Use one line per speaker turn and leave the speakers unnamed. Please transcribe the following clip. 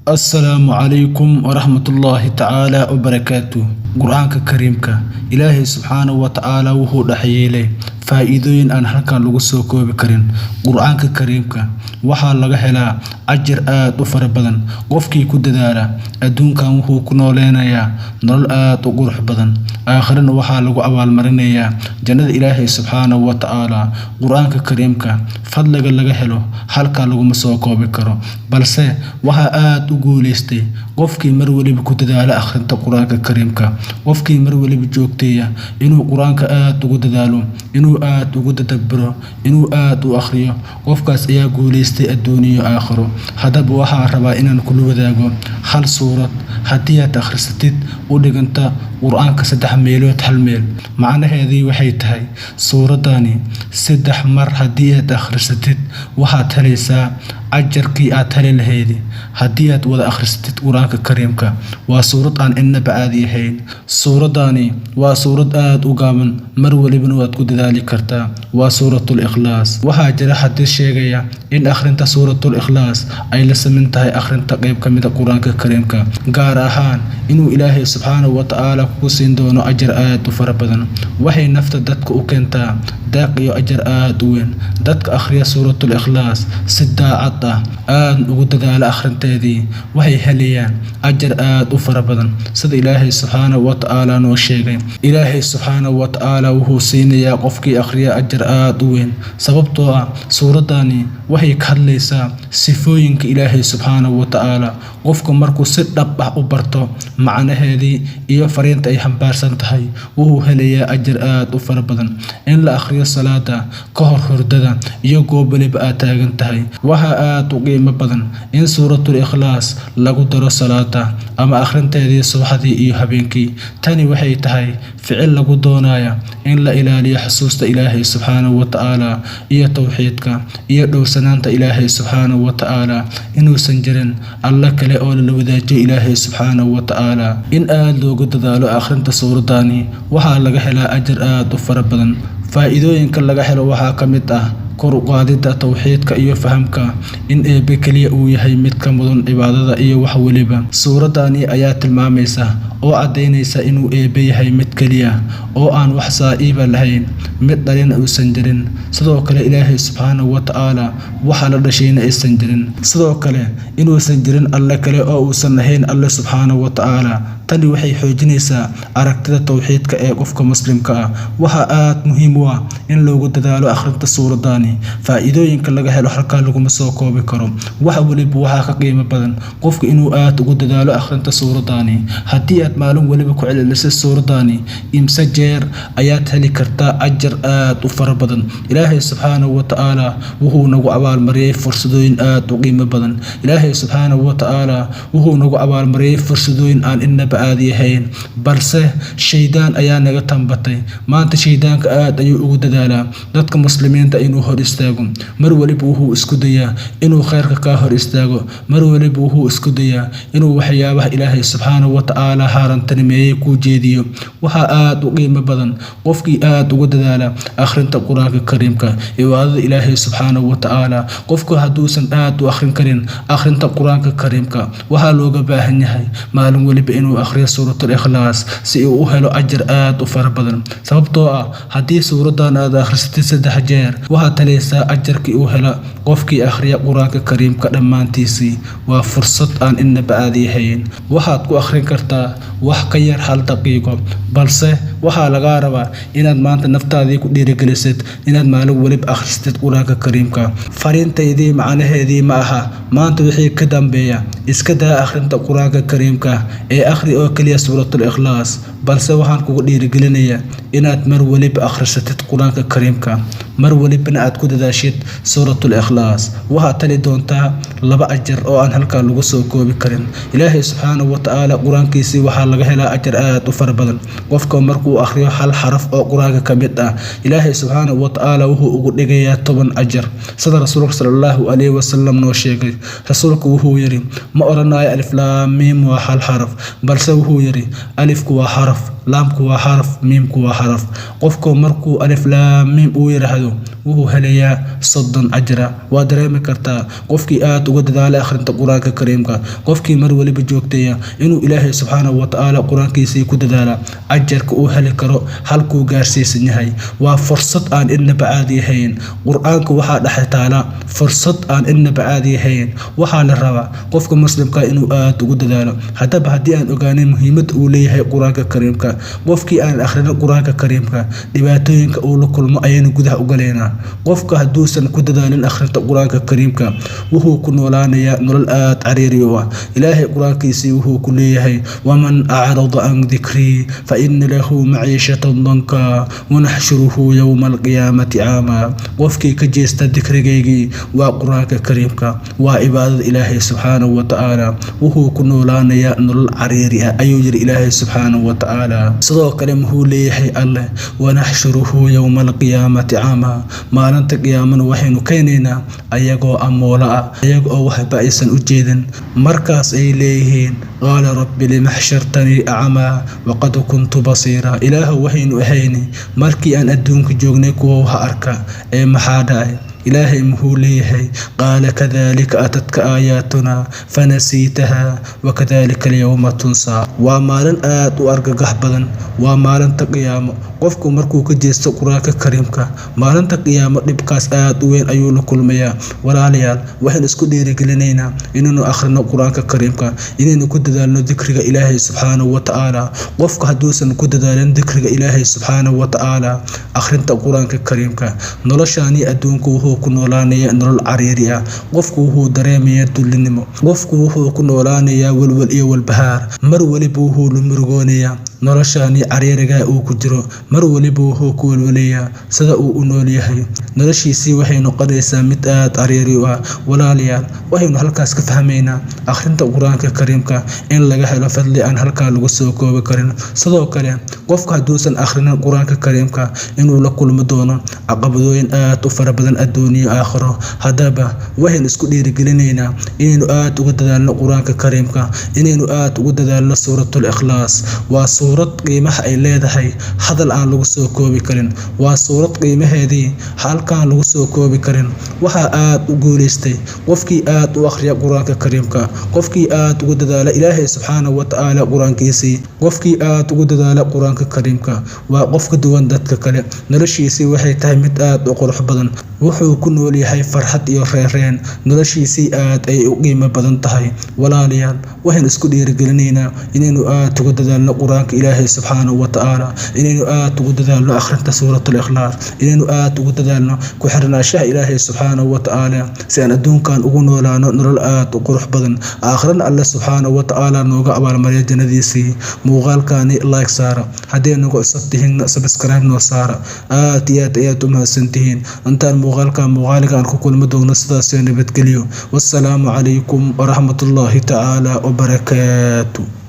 السلام عليكم ورحمة الله تعالى وبركاته. قرآنك كريمك إلهي سبحانه وتعالى وهو دحيلي فائدوين أن halkan lagu soo koobi karin. Quraanka Kariimka waxa laga helaa ajir aad u fara badan. Qofkii ku dadaala adduunkan wuxuu ku nooleenayaa nolol aad u qurux badan. Aakhirana waxa lagu abaalmarinayaa jannada Ilaahay subhanahu wa ta'ala. Quraanka Kariimka fadliga laga helo halkan lagu ma soo koobi karo, balse waxa aad u guuleystay qofkii mar waliba ku dadaala akhrinta Quraanka Kariimka. Qofkii mar waliba joogteeya inuu Quraanka aad ugu dadaalo, inuu aad ugu tadabburo, inuu aad u akhriyo, qofkaas ayaa guuleystay adduun iyo aakhiro. Hadaba waxaan rabaa inaan kula wadaago hal suurad haddii aad akhrisatid u dhiganta Quraanka 3 meelood hal meel. Macnaheedu waxay tahay suuradani 3 mar haddii aad akhrisatid waxaad helaysaa ajarkii aad heli lahayd haddii aad wada akhrisatid Quraanka Kariimka. Waa suurad aan inaba caadi ahayn. Suuradani waa suurad aad u gaaban, mar walibana waad ku dadaali kartaa. Waa suuratul Ikhlaas. Waxaa jira xadiis sheegaya in akhrinta suuratul Ikhlaas ay la sameyn tahay akhrinta qayb ka mid ah Quraanka Kariimka, gaar ahaan inuu Ilaahay subhanahu wa ta'ala ku siin doono ajar aad u fara badan. Waxay nafta dadka u keentaa daaq iyo ajar aad u weyn. Dadka akhriya suuratul Ikhlaas si daacad ah aad ugu dadaala akhrinteedii waxay helayaan ajar aad u fara badan sida Ilaahay subhanahu wa ta'ala noo sheegay. Ilaahay subhanahu wa ta'ala wuxuu siinayaa qofkii akhriya ajar aad u weyn, sababtoo ah suuradani waxay ka hadlaysaa sifooyinka Ilaahay subhanahu wa ta'ala. Qofka markuu si dhab ah u barto macnaheedii iyo fariinta ay xambaarsan tahay wuxuu helayaa ajar aad u fara badan. In la akhriyo salaada ka hor hurdada iyo goob waliba aad taagan tahay waxa aad u qiimo badan in suuratul Ikhlaas lagu daro salaada ama akhrinteedii subaxdii iyo habeenkii. Tani waxay tahay ficil lagu doonayo in la ilaaliyo xusuusta Ilaahay subhanahu wa ta'ala iyo tawxiidka iyo dhowrsanaanta Ilaahay subhanahu wa ta'ala, inuusan jirin alla kale oo la wadaajiyo Ilaahay subhanahu wa ta'ala. In aad loogu dadaalo akhrinta suuradani waxa laga helaa ajar aad u fara badan. Faa'iidooyinka laga helo waxaa ka mid ah kor u qaadida tawxiidka iyo fahamka in Eebbe kaliya uu yahay mid ka mudan cibaadada iyo wax waliba. Suuradani ayaa tilmaamaysa oo cadeynaysa inuu Eebbe yahay mid kaliya oo aan wax saa'iiba lahayn, mid dhalin uusan jirin. Sidoo kale Ilaahay subhanahu wa ta'ala waxa la dhashayna aysan jirin. Sidoo kale inuusan jirin alla kale oo uusan lahayn Alle subhanahu wa ta'ala. Tani waxay xoojinaysaa aragtida tawxiidka ee qofka muslimka ah. Waxa aad muhiim u ah in loogu dadaalo akhrinta suuradani. Faa'iidooyinka laga helo halkan lagu ma soo koobi karo. Wax waliba waxa ka qiimo badan qofka inuu aad ugu dadaalo akhrinta suuradani. Haddii aad maalin waliba ku celceliso suuradani imsa jeer ayaad heli kartaa ajar aad u fara badan. Ilaahay subhanahu wa ta'ala wuxuu nagu abaalmariyay fursadooyin aad u qiimo badan. Ilaahay subhanahu wa ta'ala wuxuu nagu abaalmariyay fursadooyin aan inaba caadi ahayn, balse shaydaan ayaa naga tambatay. Maanta shaydaanka aad ayuu ugu dadaalaa dadka muslimiinta inuu hor istaago. Mar waliba wuxuu isku dayaa inuu khayrka ka hor istaago. Mar waliba wuxuu isku dayaa inuu waxyaabaha Ilaahay subhanahu wa ta'ala harantanimeyay ku jeediyo. Waxa aad u qiimo badan qofkii aad ugu dadaala akhrinta Quraanka Kariimka, cibaadada Ilaahay subhanahu wa ta'ala. Qofku hadduusan aad u akhrin karin akhrinta Quraanka Kariimka waxa looga baahan yahay maalin waliba inuu akhriyo suuratul Ikhlaas si uu u helo ajar aad u fara badan. Sababtoo ah haddii suuradan aad akhrisatid 3 jeer waxaad helaysaa ajarkii uu hela qofkii akhriya Quraanka Kariimka dhammaantiisii. Waa fursad aan inaba caadi ahayn. Waxaad ku akhrin kartaa wax ka yar 1 daqiiqo, balse waxaa laga rabaa inaad maanta naftaadii ku dhiirigelisid inaad maalin waliba akhrisatid Quraanka Kariimka. Fariintaydii macnaheedii ma aha maanta wixii ka dambeeya iska daa akhrinta Quraanka Kariimka ee akhri oo kaliya suuratul Ikhlaas, balse waxaan kugu dhiirigelinayaa inaad mar waliba akhrisatid Quraanka Kariimka, mar walibana aad ku dadaashid suuratul Ikhlaas. waxaad tali doontaa 2 ajar oo aan halkan lagu soo koobi karin. Ilaahay subhanahu wa ta'ala quraankiisii waxa laga helaa ajar aad u fara badan. qofka markuu akhriyo hal xaraf oo Quraanka ka mid ah Ilaahay subhanahu wa ta'ala wuxuu ugu dhigayaa 10 ajar sida Rasuulka sallallahu alayhi wasallam noo sheegay. Rasuulku wuxuu yiri ma oranayo alif laam miim waa hal xaraf, balse wuxuu yiri alifku waa xaraf, laamku waa xaraf miimku waa xaraf qofku markuu alif laam miim uu yiraahdo wuxuu helayaa 30 ajra waa dareemi kartaa qofkii aad uga dadaalay akhrinta quraanka kariimka qofkii mar waliba joogtaya inuu ilaahay subxaanahu wa ta'aala quraankiisa ku dadaala ajarka uu heli karo halkuu gaarsiisan yahay waa fursad aan inaba caadi ahayn quraanka waxa dhaxaytaala fursad aan inaba caadi ahayn waxa la rabaa qofka muslimka inuu aad ugu dadaalo hadaba hadii aan ogaanay muhiimada uu leeyahay quraanka kariimka qofkii aan akhrin quraanka kariimka dhibaatooyinka uu la kulmo ayaynu gudaha u galeynaa qofka haduusan ku dadaalin akhrinta quraanka kariimka wuxuu ku noolaanayaa nolol aad cariiri ah ilaahay quraankiisa wuxuu ku leeyahay waman a'rada an dhikri fa inna lahu ma'ishatan danka wa nahshuruhu yawma al-qiyamati ama qofkii ka jeesta dhikrigaygi waa quraanka kariimka waa ibaadada ilaahay subxaanahu wa ta'aala wuxuu ku noolaanayaa nolol cariiri ah ayuu yiri ilaahay subxaanahu wa ta'aala sidoo kale muxuu leeyahay Allah wa nahshuruhu yawma al-qiyamati ama maalinta qiyaamana waxaynu keenaynaa ayagoo amoola ah ayagoo waxba aysan u jeedin markaas ay leeyihiin qaala rabbi limahshartani a'ma waqad kuntu basira ilaahu waxaynu ahayni markii aan adduunka joognay kuwa wax arka ee maxaa dhacay إلهي مهوليه قال كذلك أتتك آياتنا فنسيتها وكذلك اليوم تنسى ومالن آت وأرقى قحبلا ومالن تقيام قفكو مركو كجيست قراك كريمك مالن تقيام لبكاس آت وين أيول كل ميا ولا ليال وحن اسكو ديري قلنينا إننا أخرنا قراك كريمك إننا كد دالنا ذكرك إلهي سبحانه وتعالى قفك هدوسا كد دالنا ذكرك إلهي سبحانه وتعالى أخرنت قراك كريمك نلشاني أدونكو ku noolaanaya nolol cariiri ah qofku wuxuu dareemayaa dulinimo qofku wuxuu ku noolaanayaa walwal iyo walbahaar mar waliba wuxuu lumurgoonaya noloshaani cariiriga uu ku jiro mar waliba wuxuu ku walwalayaa sida uu u nool yahay noloshiisii waxay noqonaysaa mid aad cariiri ah walaalayaal waxaynu halkaas ka fahmaynaa akhrinta quraanka kariimka in laga helo fadli aan halka lagu soo koobi karin sidoo kale qofka haduusan akhrin quraanka kariimka inuu la kulmo doono caqabadooyin aad u fara badan adduunyo aakhiro hadaba waxaynu isku dhiirigelinaynaa inaynu aad uga dadaalno quraanka kariimka inaynu aad uga dadaalno suuratul ikhlaas waa suurad qiimaha ay leedahay hadal aan lagu soo koobi karin waa suurad qiimaheedii halkaan lagu soo koobi karin waxa aad u guuleystay qofkii aad u akhriya quraanka kariimka qofkii aad uga dadaala ilaahay subxaanahu wa ta'aala quraankiisii qofkii aad uga dadaala quraanka kariimka waa qof ka duwan dadka kale noloshiisii waxay tahay mid aad u qurux badan wuxuu ku nool yahay farxad iyo reereen noloshiisii aad ay u qiimo badan tahay walaalayaal waxaan isku dhiirigelinaynaa inaynu aad uga dadaalno quraanka ilaahay subxaanahu wa ta'aala inaynu aad uga dadaalno akhrinta suuratul ikhlaas inaynu aad uga dadaalno ku xirnaanshaha ilaahay subxaanahu wa ta'aala si aan adduunkan ugu noolaano nolol aad u qurux badan aakhirana Allah subxaanahu wa ta'aala nooga abaalmariyo jannadiisii muuqaalkaani like saara haddii nagu cusub tihiin subscribe noo saara aad iyo aad u mahadsantihiin intaan muuqaalka aan ku kulmi doono sidaas nabadgelyo wassalaamu calaykum waraxmatullaahi ta'aala wabarakaatuh